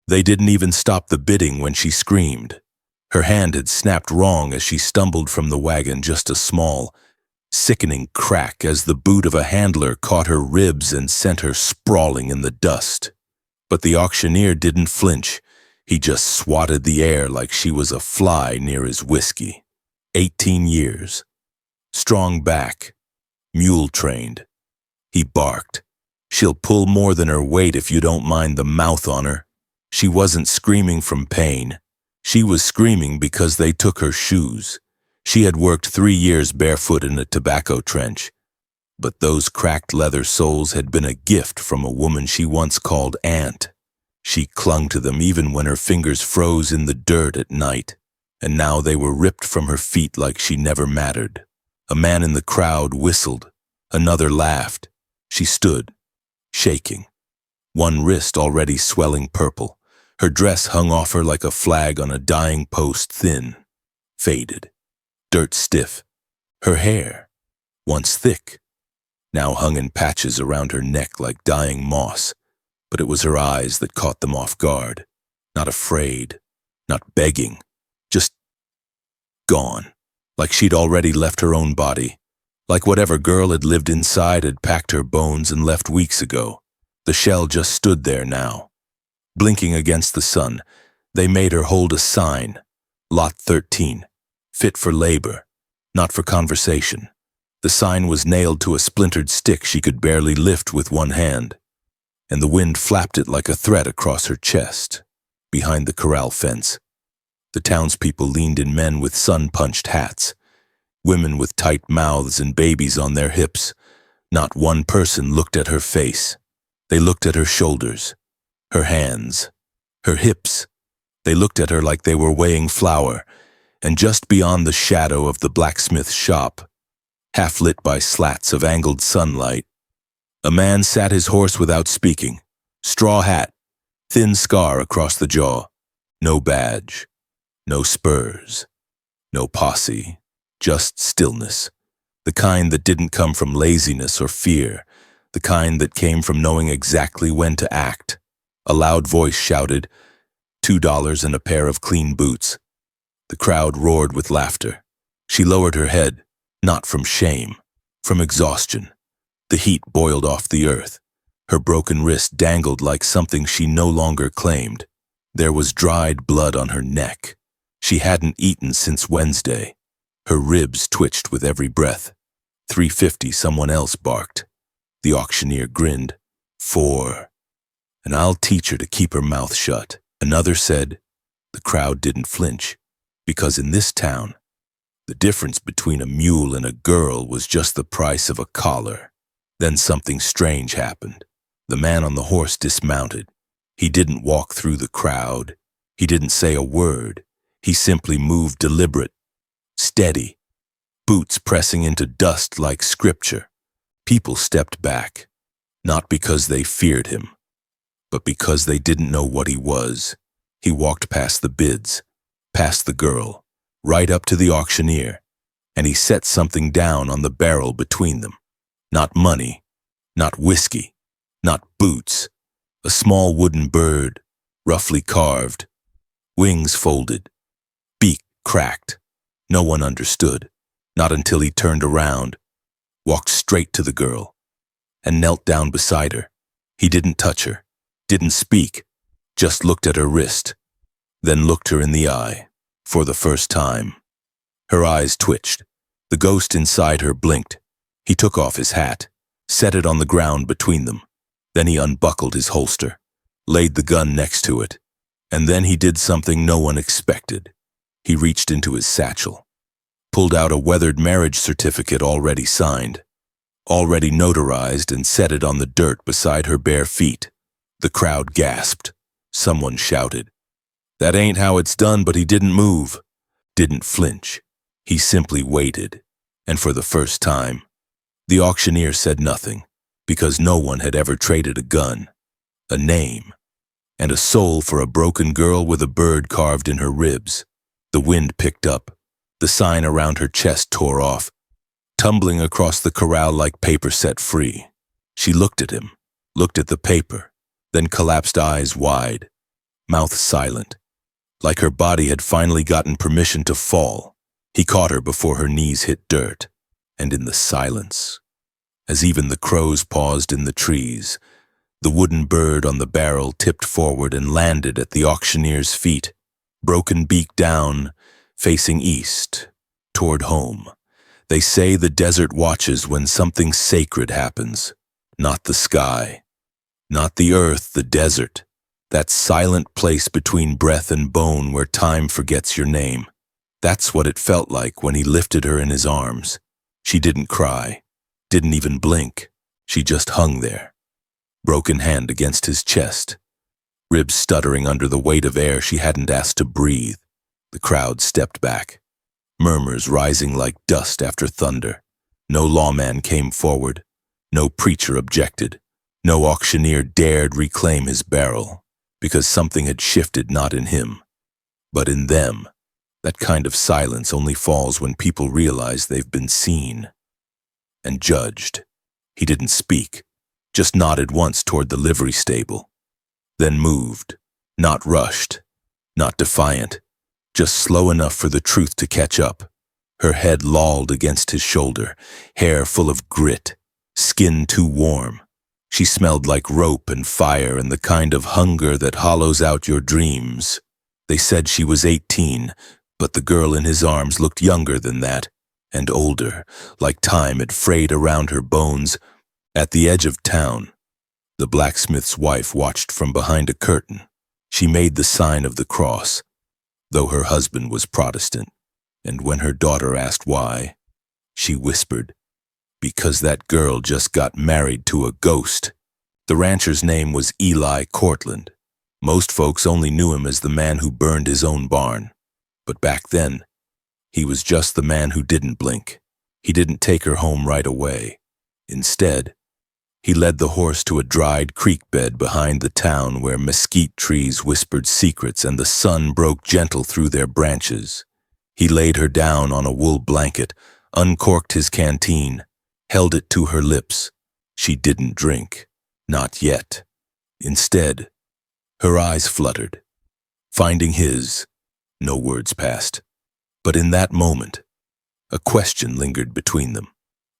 They didn't even stop the bidding when she screamed. Her hand had snapped wrong as she stumbled from the wagon, just a small, sickening crack as the boot of a handler caught her ribs and sent her sprawling in the dust. But the auctioneer didn't flinch. He just swatted the air like she was a fly near his whiskey. 18 years. Strong back. Mule-trained. He barked. "She'll pull more than her weight if you don't mind the mouth on her." She wasn't screaming from pain. She was screaming because they took her shoes. She had worked 3 years barefoot in a tobacco trench. But those cracked leather soles had been a gift from a woman she once called Aunt. She clung to them even when her fingers froze in the dirt at night, and now they were ripped from her feet like she never mattered. A man in the crowd whistled. Another laughed. She stood, shaking, one wrist already swelling purple. Her dress hung off her like a flag on a dying post, thin, faded, dirt stiff. Her hair, once thick, now hung in patches around her neck like dying moss. But it was her eyes that caught them off guard. Not afraid, not begging, just gone, like she'd already left her own body, like whatever girl had lived inside had packed her bones and left weeks ago. The shell just stood there now. Blinking against the sun, they made her hold a sign, Lot 13, fit for labor, not for conversation. The sign was nailed to a splintered stick she could barely lift with one hand, and the wind flapped it like a threat across her chest, behind the corral fence. The townspeople leaned in, men with sun-punched hats, women with tight mouths and babies on their hips. Not one person looked at her face. They looked at her shoulders, her hands, her hips. They looked at her like they were weighing flour, and just beyond the shadow of the blacksmith shop, half lit by slats of angled sunlight, a man sat his horse without speaking. Straw hat, thin scar across the jaw, no badge, no spurs, no posse, just stillness. The kind that didn't come from laziness or fear, the kind that came from knowing exactly when to act. A loud voice shouted, $2 and a pair of clean boots. The crowd roared with laughter. She lowered her head, not from shame, from exhaustion. The heat boiled off the earth. Her broken wrist dangled like something she no longer claimed. There was dried blood on her neck. She hadn't eaten since Wednesday. Her ribs twitched with every breath. $3.50, someone else barked. The auctioneer grinned. $4. And I'll teach her to keep her mouth shut. Another said. The crowd didn't flinch, because in this town, the difference between a mule and a girl was just the price of a collar. Then something strange happened. The man on the horse dismounted. He didn't walk through the crowd. He didn't say a word. He simply moved deliberate, steady, boots pressing into dust like scripture. People stepped back, not because they feared him, but because they didn't know what he was. He walked past the bids, past the girl, right up to the auctioneer, and he set something down on the barrel between them. Not money, not whiskey, not boots. A small wooden bird, roughly carved, wings folded, beak cracked. No one understood, not until he turned around, walked straight to the girl, and knelt down beside her. He didn't touch her, didn't speak, just looked at her wrist, then looked her in the eye, for the first time. Her eyes twitched. The ghost inside her blinked. He took off his hat, set it on the ground between them. Then he unbuckled his holster, laid the gun next to it, and then he did something no one expected. He reached into his satchel, pulled out a weathered marriage certificate already signed, already notarized, and set it on the dirt beside her bare feet. The crowd gasped. Someone shouted. That ain't how it's done, but he didn't move, didn't flinch. He simply waited, and for the first time, the auctioneer said nothing, because no one had ever traded a gun, a name, and a soul for a broken girl with a bird carved in her ribs. The wind picked up. The sign around her chest tore off, tumbling across the corral like paper set free. She looked at him, looked at the paper, then collapsed eyes wide. mouth silent, like her body had finally gotten permission to fall. He caught her before her knees hit dirt, and in the silence, as even the crows paused in the trees, the wooden bird on the barrel tipped forward and landed at the auctioneer's feet, broken beak down, facing east, toward home. They say the desert watches when something sacred happens, not the sky, not the earth, the desert, that silent place between breath and bone where time forgets your name. That's what it felt like when he lifted her in his arms. She didn't cry, didn't even blink. She just hung there, broken hand against his chest, ribs stuttering under the weight of air she hadn't asked to breathe. The crowd stepped back, murmurs rising like dust after thunder. No lawman came forward, no preacher objected, no auctioneer dared reclaim his barrel, because something had shifted not in him, but in them. That kind of silence only falls when people realize they've been seen and judged. He didn't speak, just nodded once toward the livery stable, then moved, not rushed, not defiant, just slow enough for the truth to catch up. Her head lolled against his shoulder, hair full of grit, skin too warm. She smelled like rope and fire and the kind of hunger that hollows out your dreams. They said she was 18, but the girl in his arms looked younger than that, and older, like time had frayed around her bones. At the edge of town, the blacksmith's wife watched from behind a curtain. She made the sign of the cross, though her husband was Protestant, and when her daughter asked why, she whispered, "Because that girl just got married to a ghost." The rancher's name was Eli Cortland. Most folks only knew him as the man who burned his own barn. But back then, he was just the man who didn't blink. He didn't take her home right away. Instead, he led the horse to a dried creek bed behind the town where mesquite trees whispered secrets and the sun broke gentle through their branches. He laid her down on a wool blanket, uncorked his canteen, held it to her lips. She didn't drink. Not yet. Instead, her eyes fluttered, finding his. No words passed. But in that moment, a question lingered between them.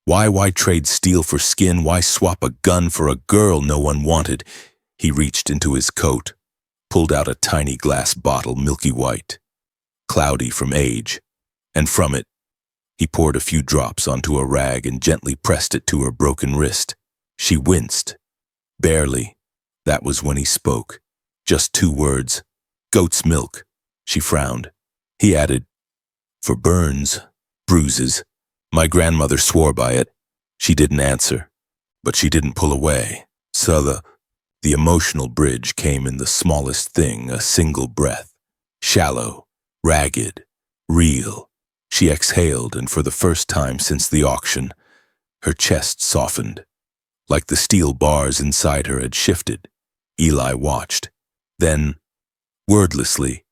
Why trade steel for skin? Why swap a gun for a girl no one wanted? He reached into his coat, pulled out a tiny glass bottle, milky white, cloudy from age, and from it, he poured a few drops onto a rag and gently pressed it to her broken wrist. She winced. Barely. That was when he spoke. Just 2 words. Goat's milk. She frowned. He added, "For burns, bruises. My grandmother swore by it." She didn't answer, but she didn't pull away. So the emotional bridge came in the smallest thing, a single breath. Shallow, ragged, real. She exhaled, and for the first time since the auction, her chest softened, like the steel bars inside her had shifted. Eli watched. Then, wordlessly,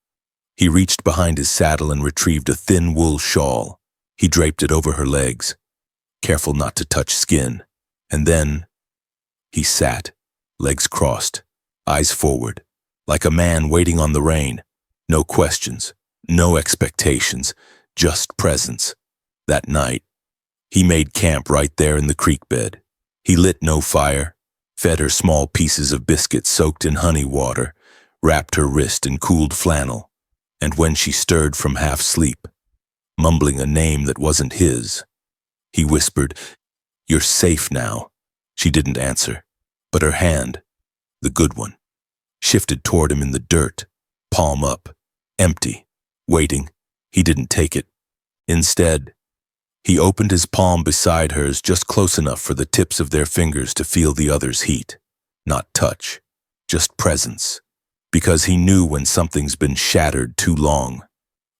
he reached behind his saddle and retrieved a thin wool shawl. He draped it over her legs, careful not to touch skin. And then, he sat, legs crossed, eyes forward, like a man waiting on the rain. No questions, no expectations, just presence. That night, he made camp right there in the creek bed. He lit no fire, fed her small pieces of biscuit soaked in honey water, wrapped her wrist in cooled flannel, and when she stirred from half sleep, mumbling a name that wasn't his, he whispered, "You're safe now." She didn't answer, but her hand, the good one, shifted toward him in the dirt, palm up, empty, waiting. He didn't take it. Instead, he opened his palm beside hers just close enough for the tips of their fingers to feel the other's heat. Not touch, just presence. Because he knew when something's been shattered too long,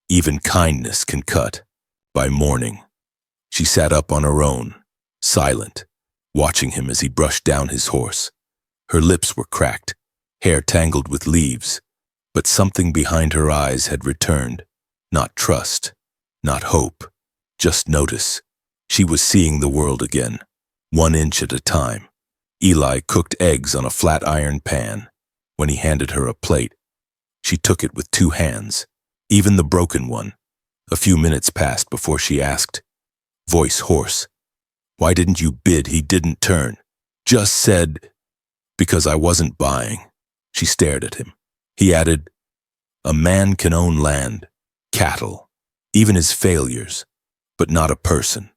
even kindness can cut. By morning, she sat up on her own, silent, watching him as he brushed down his horse. Her lips were cracked, hair tangled with leaves, but something behind her eyes had returned. Not trust, not hope, just notice. She was seeing the world again, 1 inch at a time. Eli cooked eggs on a flat iron pan. When he handed her a plate, She took it with 2 hands, even the broken one. A few minutes passed before she asked, voice hoarse, "Why didn't you bid?" He didn't turn. Just said, "Because I wasn't buying." She stared at him. He added, "A man can own land, cattle, even his failures, but not a person."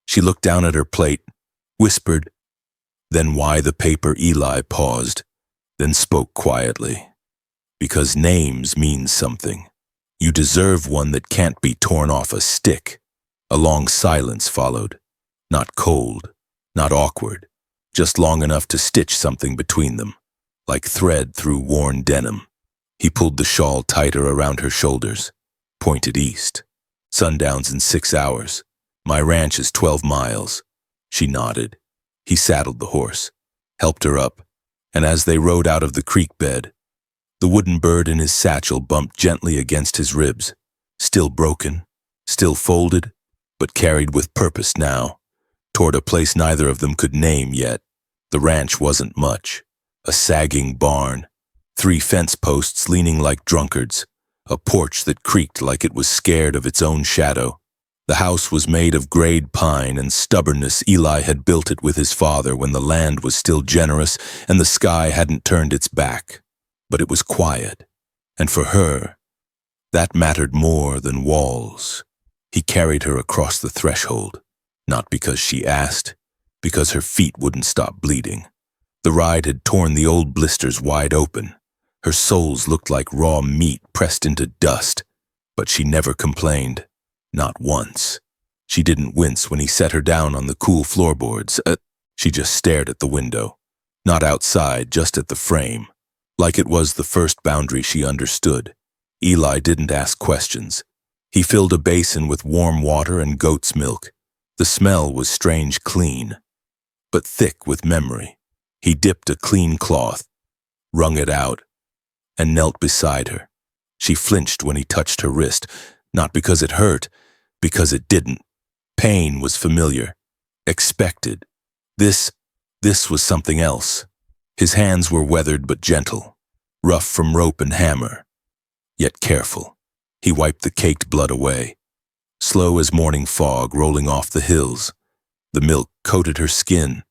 She looked down at her plate, whispered, "Then why the paper?" Eli paused, then spoke quietly. "Because names mean something. You deserve one that can't be torn off a stick." A long silence followed, not cold, not awkward, just long enough to stitch something between them, like thread through worn denim. He pulled the shawl tighter around her shoulders, pointed east. "Sundown's in 6 hours. My ranch is 12 miles. She nodded. He saddled the horse, helped her up, and as they rode out of the creek bed, the wooden bird in his satchel bumped gently against his ribs, still broken, still folded, but carried with purpose now, toward a place neither of them could name yet. The ranch wasn't much. A sagging barn, 3 fence posts leaning like drunkards, a porch that creaked like it was scared of its own shadow. The house was made of grayed pine and stubbornness. Eli had built it with his father when the land was still generous and the sky hadn't turned its back. But it was quiet, and for her, that mattered more than walls. He carried her across the threshold, not because she asked, because her feet wouldn't stop bleeding. The ride had torn the old blisters wide open. Her soles looked like raw meat pressed into dust, but she never complained, not once. She didn't wince when he set her down on the cool floorboards. She just stared at the window, not outside, just at the frame, like it was the first boundary she understood. Eli didn't ask questions. He filled a basin with warm water and goat's milk. The smell was strange clean, but thick with memory. He dipped a clean cloth, wrung it out, and knelt beside her. She flinched when he touched her wrist, not because it hurt, because it didn't. Pain was familiar, expected. This was something else. His hands were weathered but gentle, rough from rope and hammer, yet careful. He wiped the caked blood away, slow as morning fog rolling off the hills. The milk coated her skin,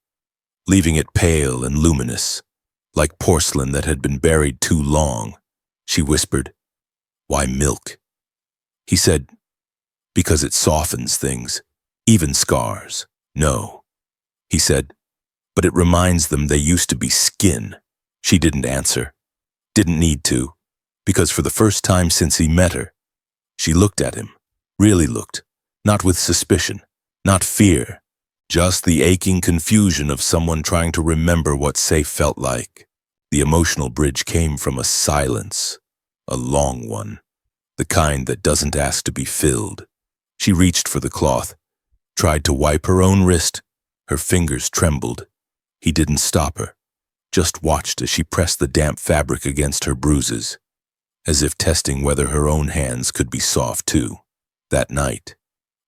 leaving it pale and luminous, like porcelain that had been buried too long. She whispered, "Why milk?" He said, "Because it softens things, even scars." "No," he said, "but it reminds them they used to be skin." She didn't answer, didn't need to, because for the first time since he met her, she looked at him, really looked, not with suspicion, not fear, just the aching confusion of someone trying to remember what safe felt like. The emotional bridge came from a silence, a long one, the kind that doesn't ask to be filled. She reached for the cloth, tried to wipe her own wrist. Her fingers trembled. He didn't stop her, just watched as she pressed the damp fabric against her bruises, as if testing whether her own hands could be soft too. That night,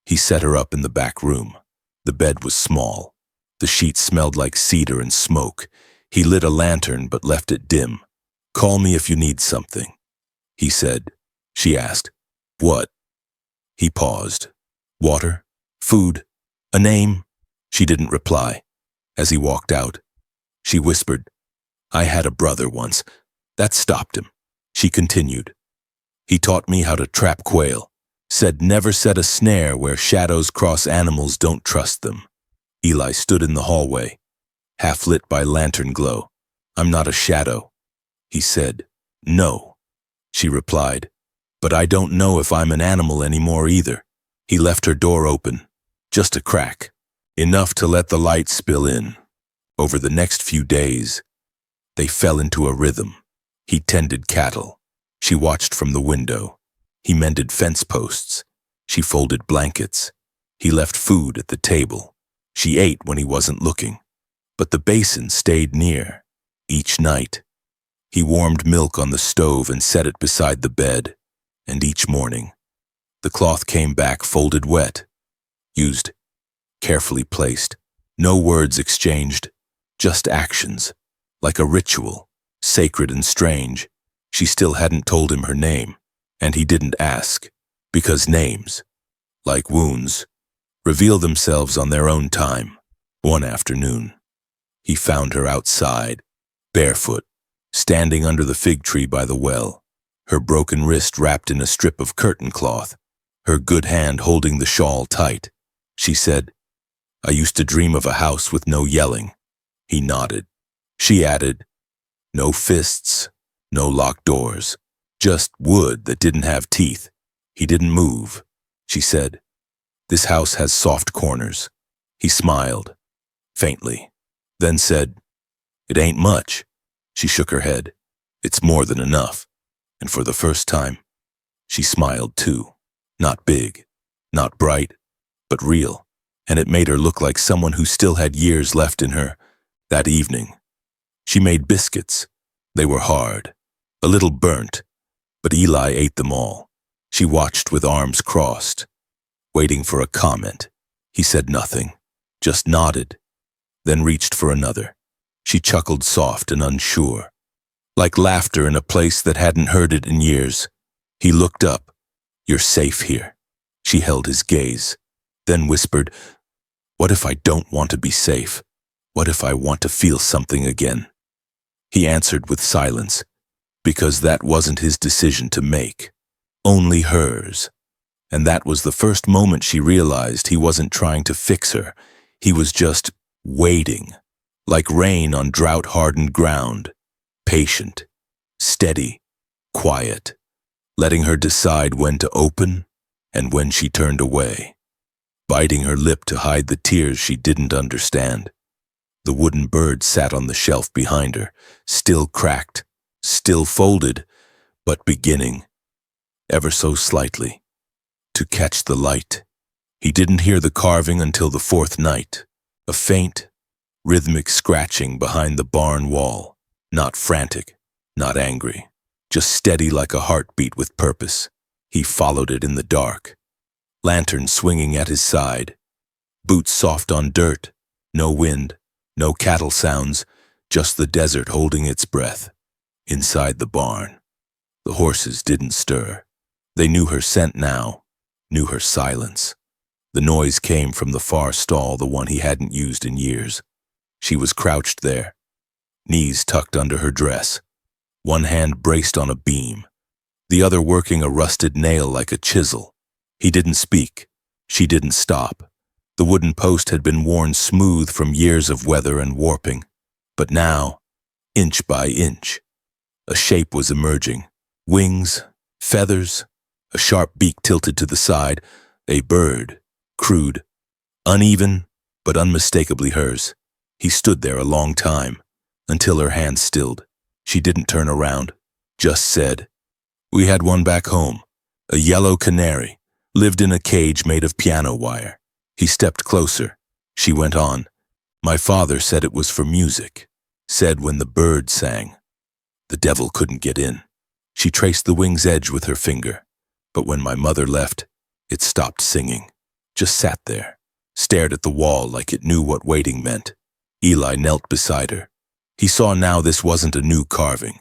he set her up in the back room. The bed was small. The sheets smelled like cedar and smoke. He lit a lantern but left it dim. "Call me if you need something," he said. She asked, "What?" He paused. "Water? Food? A name?" She didn't reply. As he walked out, she whispered, "I had a brother once. That stopped him." She continued, "He taught me how to trap quail. Said never set a snare where shadows cross animals, don't trust them." Eli stood in the hallway, half lit by lantern glow. "I'm not a shadow," he said. "No," she replied, "but I don't know if I'm an animal anymore either." He left her door open, just a crack, enough to let the light spill in. Over the next few days, they fell into a rhythm. He tended cattle. She watched from the window. He mended fence posts. She folded blankets. He left food at the table. She ate when he wasn't looking. But the basin stayed near. Each night, he warmed milk on the stove and set it beside the bed. And each morning, the cloth came back folded wet, used, carefully placed. No words exchanged, just actions, like a ritual, sacred and strange. She still hadn't told him her name, and he didn't ask, because names, like wounds, reveal themselves on their own time. One afternoon, he found her outside, barefoot, standing under the fig tree by the well, her broken wrist wrapped in a strip of curtain cloth, her good hand holding the shawl tight. She said, "I used to dream of a house with no yelling." He nodded. She added, "No fists, no locked doors, just wood that didn't have teeth." He didn't move. She said, "This house has soft corners." He smiled, faintly, then said, "It ain't much." She shook her head. "It's more than enough." And for the first time, she smiled too. Not big, not bright, but real. And it made her look like someone who still had years left in her. That evening, she made biscuits. They were hard, a little burnt, but Eli ate them all. She watched with arms crossed, waiting for a comment. He said nothing, just nodded, then reached for another. She chuckled soft and unsure, like laughter in a place that hadn't heard it in years. He looked up. "You're safe here." She held his gaze, then whispered, "What if I don't want to be safe? What if I want to feel something again?" He answered with silence, because that wasn't his decision to make, only hers. And that was the first moment she realized he wasn't trying to fix her. He was just waiting, like rain on drought-hardened ground, patient, steady, quiet, letting her decide when to open and when she turned away, biting her lip to hide the tears she didn't understand. The wooden bird sat on the shelf behind her, still cracked, still folded, but beginning, ever so slightly, to catch the light. He didn't hear the carving until the fourth night, a faint, rhythmic scratching behind the barn wall, not frantic, not angry, just steady like a heartbeat with purpose. He followed it in the dark, lantern swinging at his side, boots soft on dirt, no wind, no cattle sounds, just the desert holding its breath. Inside the barn, the horses didn't stir. They knew her scent now, knew her silence. The noise came from the far stall, the one he hadn't used in years. She was crouched there, knees tucked under her dress, one hand braced on a beam, the other working a rusted nail like a chisel. He didn't speak. She didn't stop. The wooden post had been worn smooth from years of weather and warping. But now, inch by inch, a shape was emerging. Wings, feathers, a sharp beak tilted to the side, a bird, crude, uneven, but unmistakably hers. He stood there a long time, until her hand stilled. She didn't turn around, just said, "We had one back home, a yellow canary, lived in a cage made of piano wire." He stepped closer. She went on, "My father said it was for music, said when the bird sang. The devil couldn't get in." She traced the wing's edge with her finger, but when my mother left, it stopped singing, just sat there, stared at the wall like it knew what waiting meant. Eli knelt beside her. He saw now this wasn't a new carving.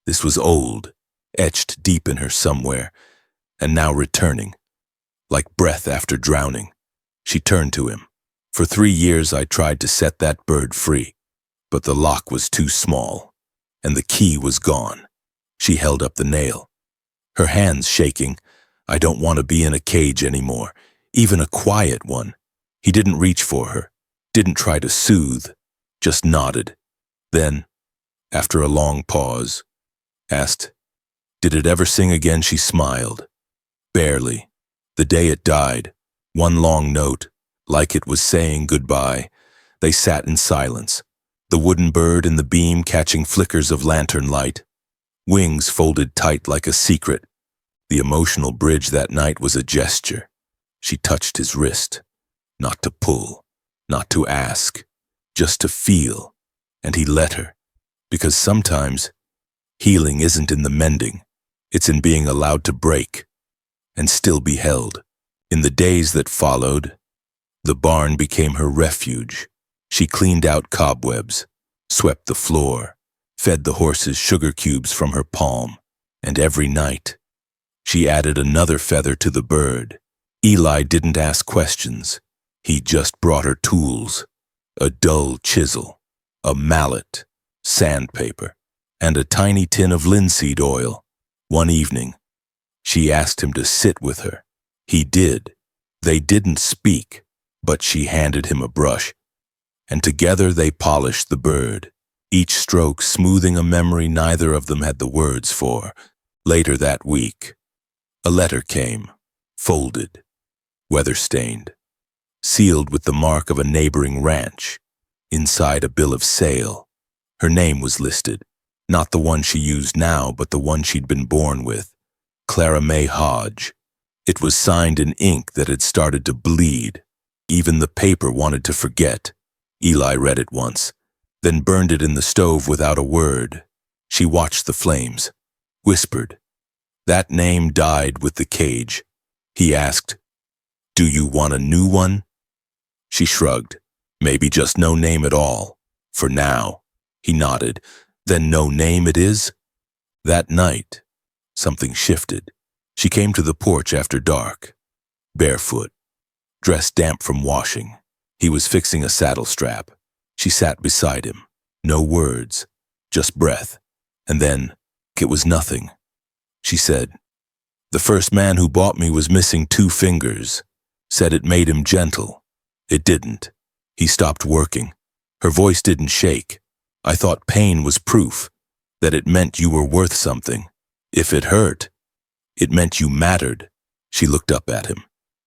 This was old, etched deep in her somewhere, and now returning, like breath after drowning. She turned to him. "For 3 years I tried to set that bird free, but the lock was too small, and the key was gone." She held up the nail, her hands shaking. "I don't want to be in a cage anymore, even a quiet one." He didn't reach for her, didn't try to soothe, just nodded. Then, after a long pause, asked, "Did it ever sing again?" She smiled. "Barely. The day it died, one long note, like it was saying goodbye." They sat in silence, the wooden bird in the beam catching flickers of lantern light, wings folded tight like a secret. The emotional bridge that night was a gesture. She touched his wrist, not to pull, not to ask, just to feel, and he let her, because sometimes healing isn't in the mending, it's in being allowed to break and still be held. In the days that followed, the barn became her refuge. She cleaned out cobwebs, swept the floor, fed the horses sugar cubes from her palm. And every night, she added another feather to the bird. Eli didn't ask questions. He just brought her tools, a dull chisel, a mallet, sandpaper, and a tiny tin of linseed oil. One evening, she asked him to sit with her. He did. They didn't speak, but she handed him a brush, and together they polished the bird, each stroke smoothing a memory neither of them had the words for. Later that week, a letter came, folded, weather-stained, sealed with the mark of a neighboring ranch. Inside a bill of sale, her name was listed, not the one she used now, but the one she'd been born with, Clara May Hodge. It was signed in ink that had started to bleed. Even the paper wanted to forget. Eli read it once, then burned it in the stove without a word. She watched the flames, whispered. That name died with the cage. He asked, "Do you want a new one?" She shrugged. Maybe just no name at all. For now. He nodded. Then no name it is? That night, something shifted. She came to the porch after dark, barefoot, dressed damp from washing. He was fixing a saddle strap. She sat beside him. No words, just breath. And then, it was nothing. She said, "The first man who bought me was missing 2 fingers. Said it made him gentle. It didn't. He stopped working." Her voice didn't shake. "I thought pain was proof, that it meant you were worth something. If it hurt, it meant you mattered." She looked up at him.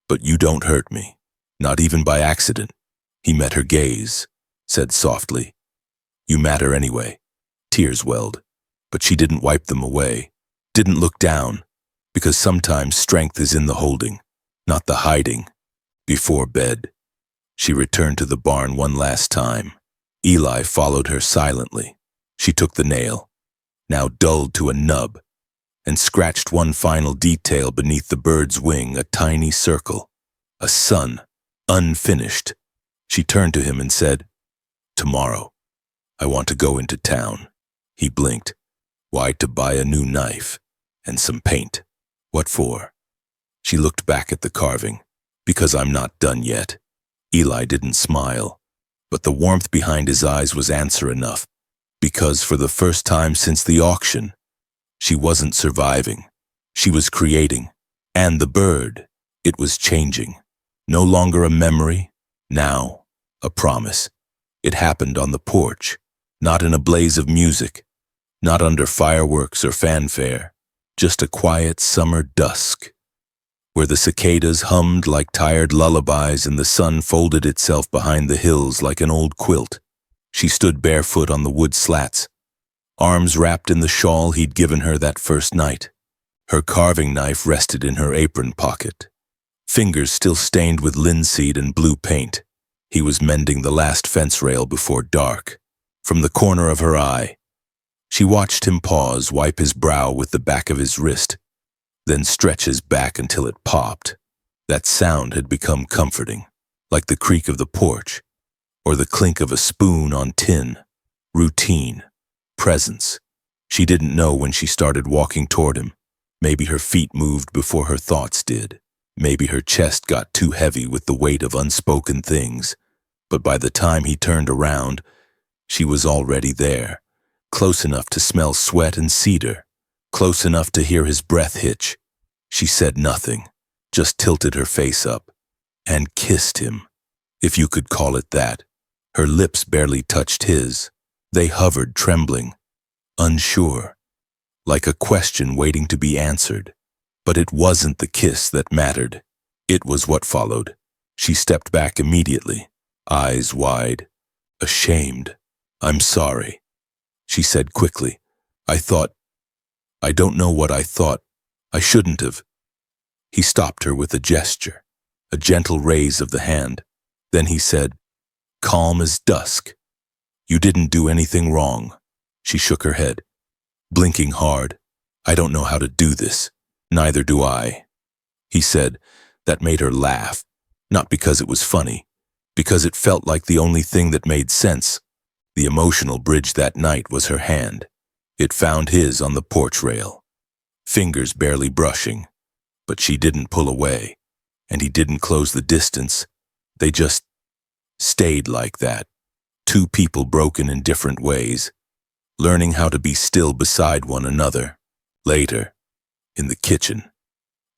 "But you don't hurt me, not even by accident." He met her gaze, said softly, "You matter anyway." Tears welled, but she didn't wipe them away, didn't look down, because sometimes strength is in the holding, not the hiding. Before bed, she returned to the barn one last time. Eli followed her silently. She took the nail, now dulled to a nub, and scratched one final detail beneath the bird's wing, a tiny circle, a sun, unfinished. She turned to him and said, "Tomorrow, I want to go into town." He blinked. "Why, to buy a new knife and some paint." "What for?" She looked back at the carving. "Because I'm not done yet." Eli didn't smile, but the warmth behind his eyes was answer enough. Because for the first time since the auction, she wasn't surviving. She was creating. And the bird, it was changing. No longer a memory, now a promise. It happened on the porch, not in a blaze of music, not under fireworks or fanfare, just a quiet summer dusk, where the cicadas hummed like tired lullabies and the sun folded itself behind the hills like an old quilt. She stood barefoot on the wood slats, arms wrapped in the shawl he'd given her that first night. Her carving knife rested in her apron pocket, fingers still stained with linseed and blue paint. He was mending the last fence rail before dark. From the corner of her eye, she watched him pause, wipe his brow with the back of his wrist, then stretch his back until it popped. That sound had become comforting, like the creak of the porch, or the clink of a spoon on tin. Routine, presence. She didn't know when she started walking toward him. Maybe her feet moved before her thoughts did. Maybe her chest got too heavy with the weight of unspoken things. But by the time he turned around, she was already there, close enough to smell sweat and cedar, close enough to hear his breath hitch. She said nothing, just tilted her face up, and kissed him, if you could call it that. Her lips barely touched his. They hovered, trembling, unsure, like a question waiting to be answered. But it wasn't the kiss that mattered. It was what followed. She stepped back immediately, eyes wide, ashamed. "I'm sorry," she said quickly. I don't know what I thought. I shouldn't have." He stopped her with a gesture, a gentle raise of the hand. Then he said, calm as dusk, "You didn't do anything wrong." She shook her head, blinking hard. "I don't know how to do this. Neither do I." He said, that made her laugh, not because it was funny, because it felt like the only thing that made sense. The emotional bridge that night was her hand. It found his on the porch rail. fingers barely brushing. But she didn't pull away, and he didn't close the distance. They just stayed like that. Two people broken in different ways, learning how to be still beside one another. Later, in the kitchen,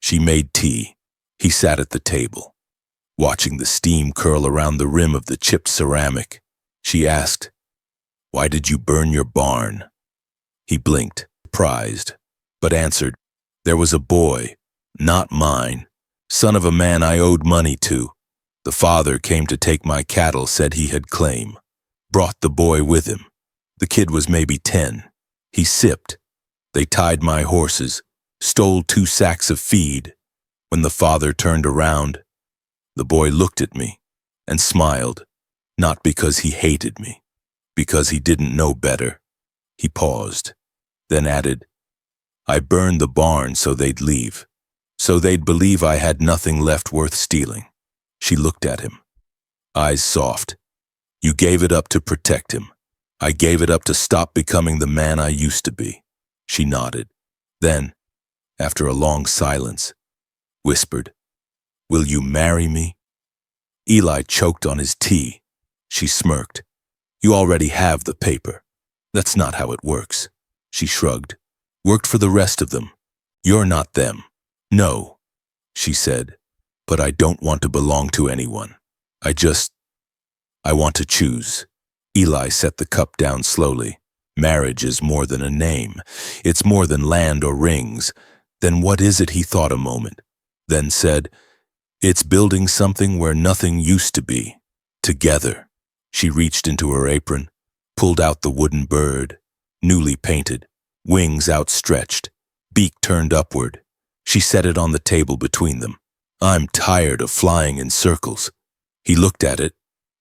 she made tea. He sat at the table, watching the steam curl around the rim of the chipped ceramic. She asked, "Why did you burn your barn?" He blinked, surprised, but answered, "There was a boy, not mine, son of a man I owed money to. The father came to take my cattle, said he had claim. Brought the boy with him. The kid was maybe 10. He sipped. They tied my horses, stole 2 sacks of feed. When the father turned around, the boy looked at me and smiled, not because he hated me, because he didn't know better." He paused, then added, "I burned the barn so they'd leave, so they'd believe I had nothing left worth stealing." She looked at him, eyes soft. "You gave it up to protect him. I gave it up to stop becoming the man I used to be." She nodded. Then, after a long silence, whispered, "Will you marry me?" Eli choked on his tea. She smirked. "You already have the paper. That's not how it works." She shrugged. "Worked for the rest of them. You're not them." "No," she said, "but I don't want to belong to anyone. I want to choose." Eli set the cup down slowly. "Marriage is more than a name. It's more than land or rings." "Then what is it?" He thought a moment, then said, "It's building something where nothing used to be. Together." She reached into her apron, pulled out the wooden bird, newly painted, wings outstretched, beak turned upward. She set it on the table between them. "I'm tired of flying in circles." He looked at it,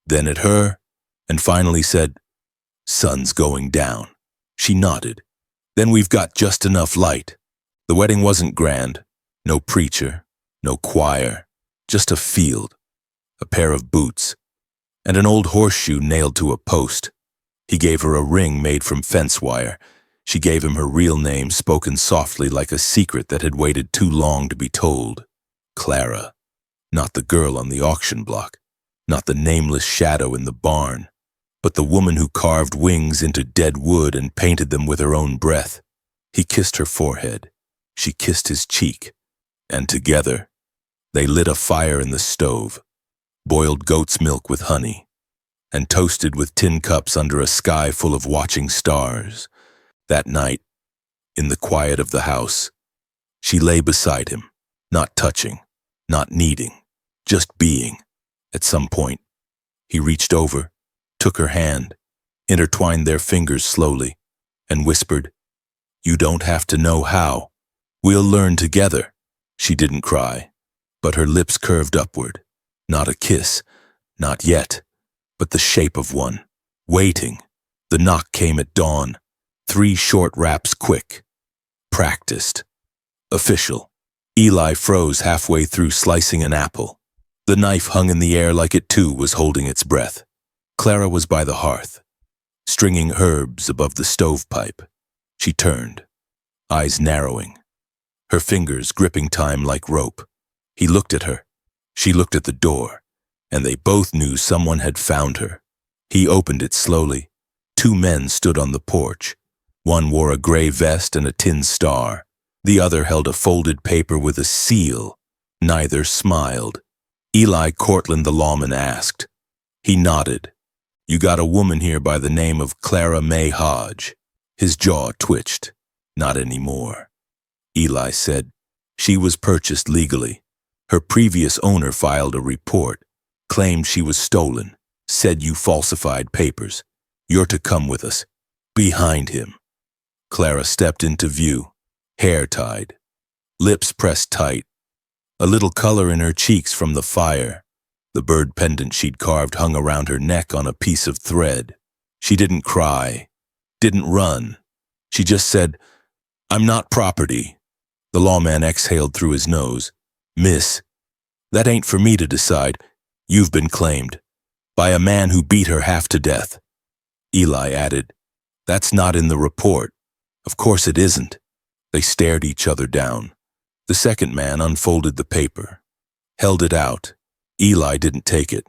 then at her, and finally said, "Sun's going down." She nodded. "Then we've got just enough light." The wedding wasn't grand. No preacher, no choir, just a field, a pair of boots, and an old horseshoe nailed to a post. He gave her a ring made from fence wire. She gave him her real name, spoken softly like a secret that had waited too long to be told. Clara. Not the girl on the auction block, not the nameless shadow in the barn, but the woman who carved wings into dead wood and painted them with her own breath. He kissed her forehead. She kissed his cheek. And together, they lit a fire in the stove, boiled goat's milk with honey, and toasted with tin cups under a sky full of watching stars. That night, in the quiet of the house, she lay beside him, not touching, not needing, just being. At some point, he reached over, took her hand, intertwined their fingers slowly, and whispered, "You don't have to know how. We'll learn together." She didn't cry, but her lips curved upward. Not a kiss, not yet, but the shape of one, waiting. The knock came at dawn. 3 short raps quick. Practiced. Official. Eli froze halfway through slicing an apple. The knife hung in the air like it too was holding its breath. Clara was by the hearth, stringing herbs above the stovepipe. She turned, eyes narrowing, her fingers gripping time like rope. He looked at her. She looked at the door, and they both knew someone had found her. He opened it slowly. 2 men stood on the porch. One wore a gray vest and a tin star. The other held a folded paper with a seal. Neither smiled. Eli Cortland, the lawman, asked. He nodded. "You got a woman here by the name of Clara May Hodge." His jaw twitched. "Not anymore." Eli said, "She was purchased legally. Her previous owner filed a report, claimed she was stolen, said you falsified papers. You're to come with us." Behind him. Clara stepped into view, hair tied, lips pressed tight, a little color in her cheeks from the fire. The bird pendant she'd carved hung around her neck on a piece of thread. She didn't cry, didn't run. She just said, "I'm not property." The lawman exhaled through his nose. "Miss, that ain't for me to decide. You've been claimed. By a man who beat her half to death." Eli added, "That's not in the report." "Of course it isn't." They stared each other down. The second man unfolded the paper, held it out. Eli didn't take it,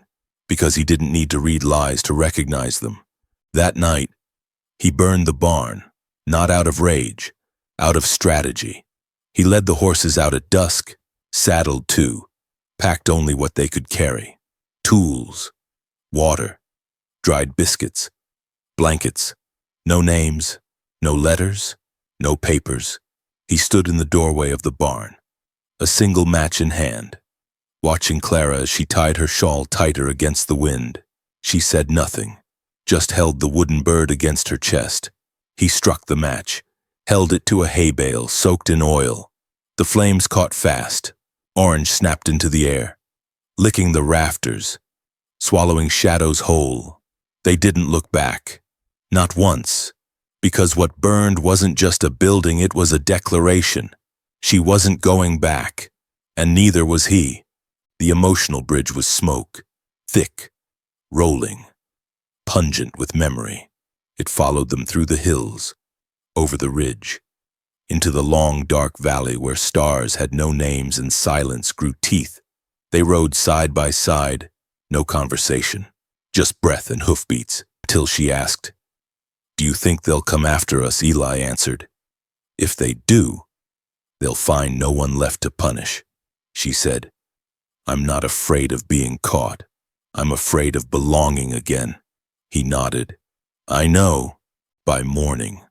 because he didn't need to read lies to recognize them. That night, he burned the barn, not out of rage, out of strategy. He led the horses out at dusk, saddled too, packed only what they could carry. Tools, water, dried biscuits, blankets, no names, no letters, no papers. He stood in the doorway of the barn, a single match in hand, watching Clara as she tied her shawl tighter against the wind. She said nothing, just held the wooden bird against her chest. He struck the match, held it to a hay bale soaked in oil. The flames caught fast. Orange snapped into the air, licking the rafters, swallowing shadows whole. They didn't look back, not once, because what burned wasn't just a building, it was a declaration. She wasn't going back, and neither was he. The emotional bridge was smoke, thick, rolling, pungent with memory. It followed them through the hills, over the ridge, into the long, dark valley where stars had no names and silence grew teeth. They rode side by side, no conversation, just breath and hoofbeats, till she asked, "Do you think they'll come after us?" Eli answered, "If they do, they'll find no one left to punish." She said, "I'm not afraid of being caught. I'm afraid of belonging again." He nodded. "I know, by morning."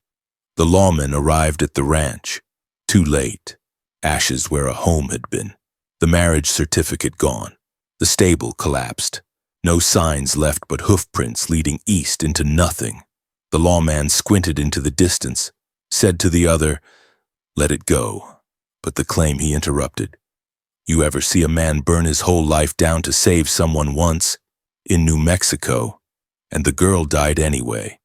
The lawmen arrived at the ranch, too late. Ashes where a home had been. The marriage certificate gone. The stable collapsed. No signs left but hoofprints leading east into nothing. The lawman squinted into the distance, said to the other, "Let it go." But the claim he interrupted. "You ever see a man burn his whole life down to save someone once? In New Mexico. And the girl died anyway."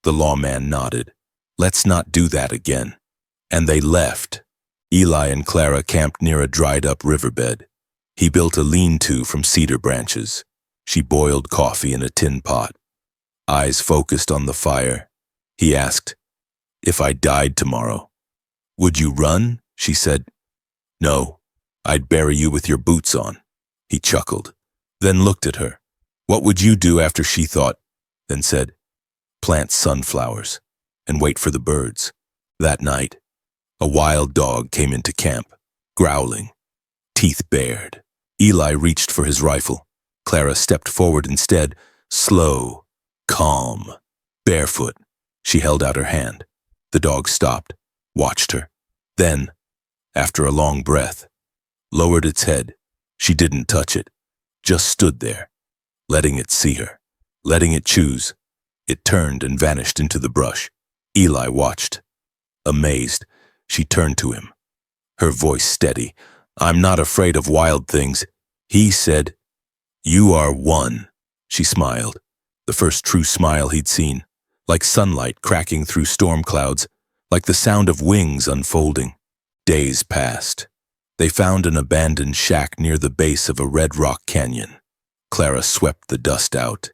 The lawman nodded. "Let's not do that again." And they left. Eli and Clara camped near a dried-up riverbed. He built a lean-to from cedar branches. She boiled coffee in a tin pot. Eyes focused on the fire. He asked, "If I died tomorrow, would you run?" She said, "No, I'd bury you with your boots on." He chuckled, then looked at her. "What would you do after?" She thought, then said, "Plant sunflowers and wait for the birds." That night, a wild dog came into camp, growling, teeth bared. Eli reached for his rifle. Clara stepped forward instead, slow, calm, barefoot. She held out her hand. The dog stopped, watched her. Then, after a long breath, lowered its head. She didn't touch it, just stood there, letting it see her, letting it choose. It turned and vanished into the brush. Eli watched. Amazed, she turned to him, her voice steady. "I'm not afraid of wild things," he said. "You are one." She smiled, the first true smile he'd seen, like sunlight cracking through storm clouds, like the sound of wings unfolding. Days passed. They found an abandoned shack near the base of a red rock canyon. Clara swept the dust out.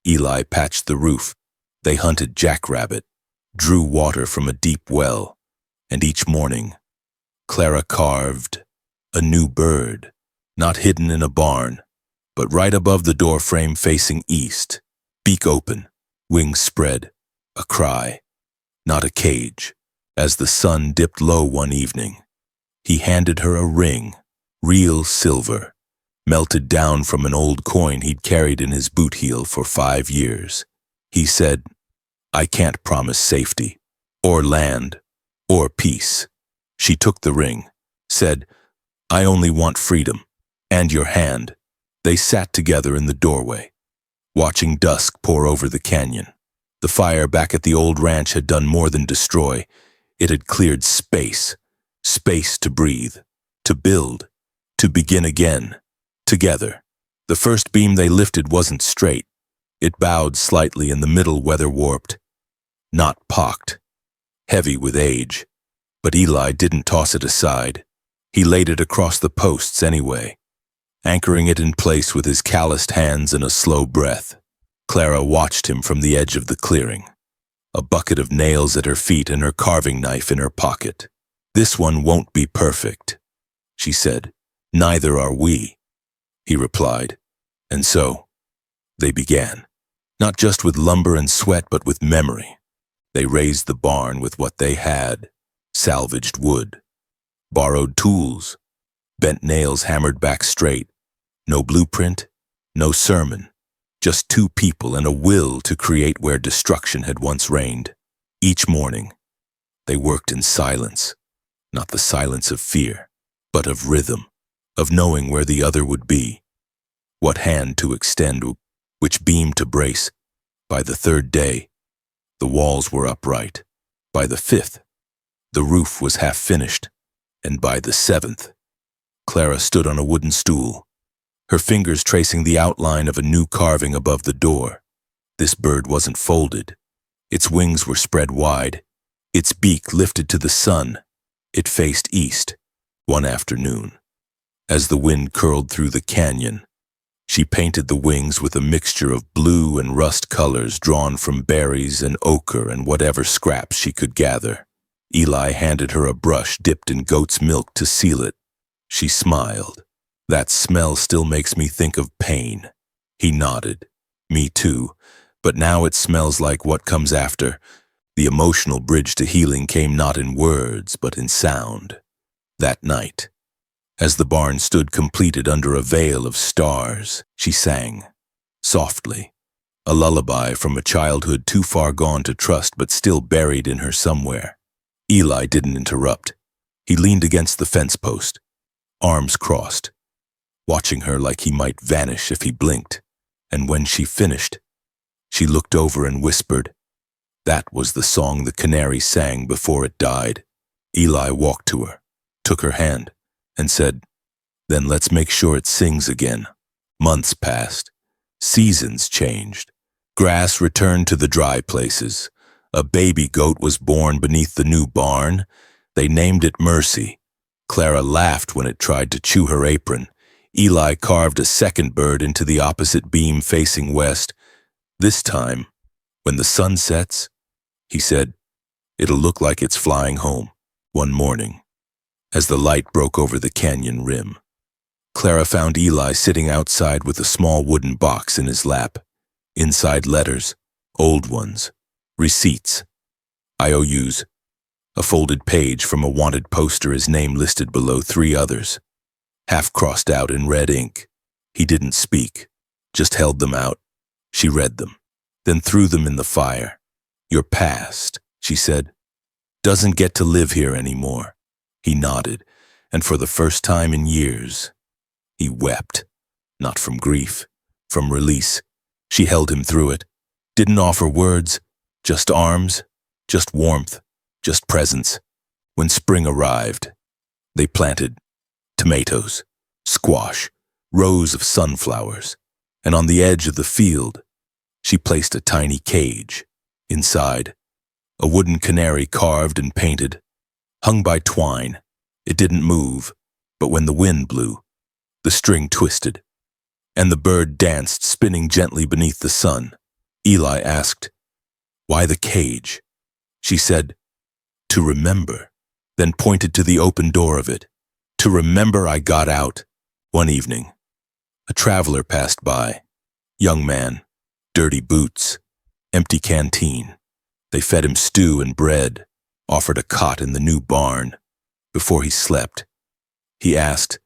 Eli patched the roof. They hunted jackrabbit, drew water from a deep well, and each morning, Clara carved a new bird, not hidden in a barn, but right above the doorframe facing east, beak open, wings spread, a cry, not a cage. As the sun dipped low one evening, he handed her a ring, real silver, melted down from an old coin he'd carried in his boot heel for 5 years. He said, "I can't promise safety, or land, or peace." She took the ring, said, "I only want freedom, and your hand." They sat together in the doorway, watching dusk pour over the canyon. The fire back at the old ranch had done more than destroy. It had cleared space, space to breathe, to build, to begin again, together. The first beam they lifted wasn't straight. It bowed slightly in the middle, weather-warped, not pocked, heavy with age. But Eli didn't toss it aside. He laid it across the posts anyway, anchoring it in place with his calloused hands and a slow breath. Clara watched him from the edge of the clearing, a bucket of nails at her feet and her carving knife in her pocket. "This one won't be perfect," she said. "Neither are we," he replied. And so, they began. Not just with lumber and sweat, but with memory. They raised the barn with what they had: salvaged wood, borrowed tools, bent nails hammered back straight. No blueprint, no sermon, just two people and a will to create where destruction had once reigned. Each morning, they worked in silence, not the silence of fear, but of rhythm, of knowing where the other would be, what hand to extend, which beam to brace. By the third day, the walls were upright. By the fifth, the roof was half finished. And by the seventh, Clara stood on a wooden stool, her fingers tracing the outline of a new carving above the door. This bird wasn't folded. Its wings were spread wide, its beak lifted to the sun. It faced east, one afternoon. As the wind curled through the canyon, she painted the wings with a mixture of blue and rust colors drawn from berries and ochre and whatever scraps she could gather. Eli handed her a brush dipped in goat's milk to seal it. She smiled. "That smell still makes me think of pain." He nodded. "Me too, but now it smells like what comes after." The emotional bridge to healing came not in words, but in sound. That night, as the barn stood completed under a veil of stars, she sang, softly, a lullaby from a childhood too far gone to trust but still buried in her somewhere. Eli didn't interrupt. He leaned against the fence post, arms crossed, watching her like he might vanish if he blinked. And when she finished, she looked over and whispered, "That was the song the canary sang before it died." Eli walked to her, took her hand, and said, "Then let's make sure it sings again." Months passed. Seasons changed. Grass returned to the dry places. A baby goat was born beneath the new barn. They named it Mercy. Clara laughed when it tried to chew her apron. Eli carved a second bird into the opposite beam facing west. "This time, when the sun sets," he said, "it'll look like it's flying home." One morning, as the light broke over the canyon rim, Clara found Eli sitting outside with a small wooden box in his lap. Inside letters, old ones, receipts, IOUs, a folded page from a wanted poster, his name listed below 3 others, half crossed out in red ink. He didn't speak, just held them out. She read them, then threw them in the fire. "Your past," she said, "doesn't get to live here anymore." He nodded, and for the first time in years, he wept. Not from grief, from release. She held him through it, didn't offer words, just arms, just warmth, just presence. When spring arrived, they planted tomatoes, squash, rows of sunflowers, and on the edge of the field, she placed a tiny cage. Inside, a wooden canary carved and painted, hung by twine. It didn't move, but when the wind blew, the string twisted, and the bird danced, spinning gently beneath the sun. Eli asked, "Why the cage?" She said, "To remember," then pointed to the open door of it. "To remember I got out." One evening, a traveler passed by. Young man, dirty boots, empty canteen. They fed him stew and bread, offered a cot in the new barn. Before he slept, he asked,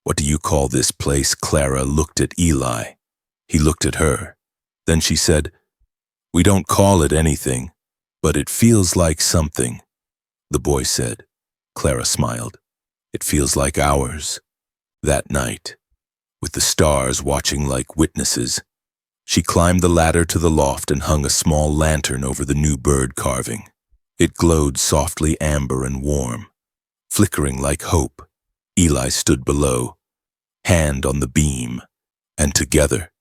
"What do you call this place?" Clara looked at Eli. He looked at her. Then she said, "We don't call it anything, but it feels like something." The boy said. Clara smiled. "It feels like ours." That night, with the stars watching like witnesses, she climbed the ladder to the loft and hung a small lantern over the new bird carving. It glowed softly amber and warm, flickering like hope. Eli stood below, hand on the beam, and together,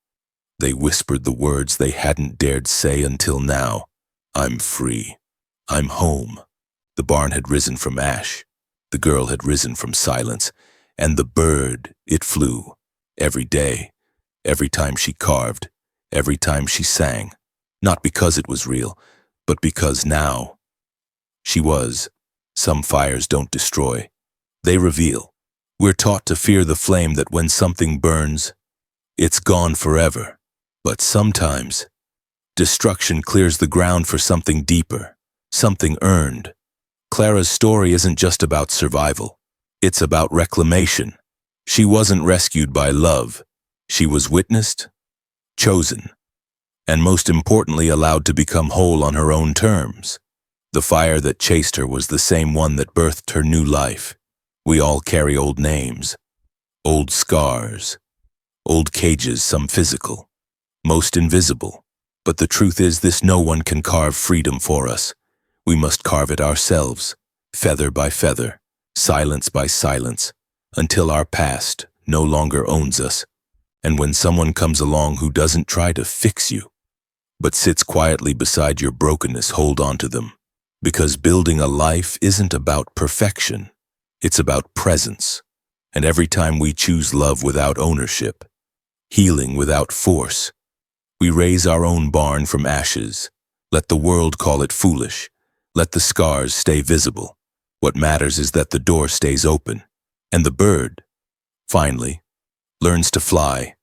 they whispered the words they hadn't dared say until now. "I'm free. I'm home." The barn had risen from ash. The girl had risen from silence. And the bird, it flew. Every day, every time she carved, every time she sang. Not because it was real, but because now she was Some fires don't destroy, they reveal. We're taught to fear the flame that when something burns, it's gone forever. But sometimes, destruction clears the ground for something deeper, something earned. Clara's story isn't just about survival. It's about reclamation. She wasn't rescued by love. She was witnessed, chosen, and most importantly allowed to become whole on her own terms. The fire that chased her was the same one that birthed her new life. We all carry old names, old scars, old cages, some physical, most invisible. But the truth is this: no one can carve freedom for us. We must carve it ourselves, feather by feather, silence by silence, until our past no longer owns us. And when someone comes along who doesn't try to fix you, but sits quietly beside your brokenness, hold on to them. Because building a life isn't about perfection, it's about presence. And every time we choose love without ownership, healing without force, we raise our own barn from ashes. Let the world call it foolish. Let the scars stay visible. What matters is that the door stays open, and the bird, finally, learns to fly.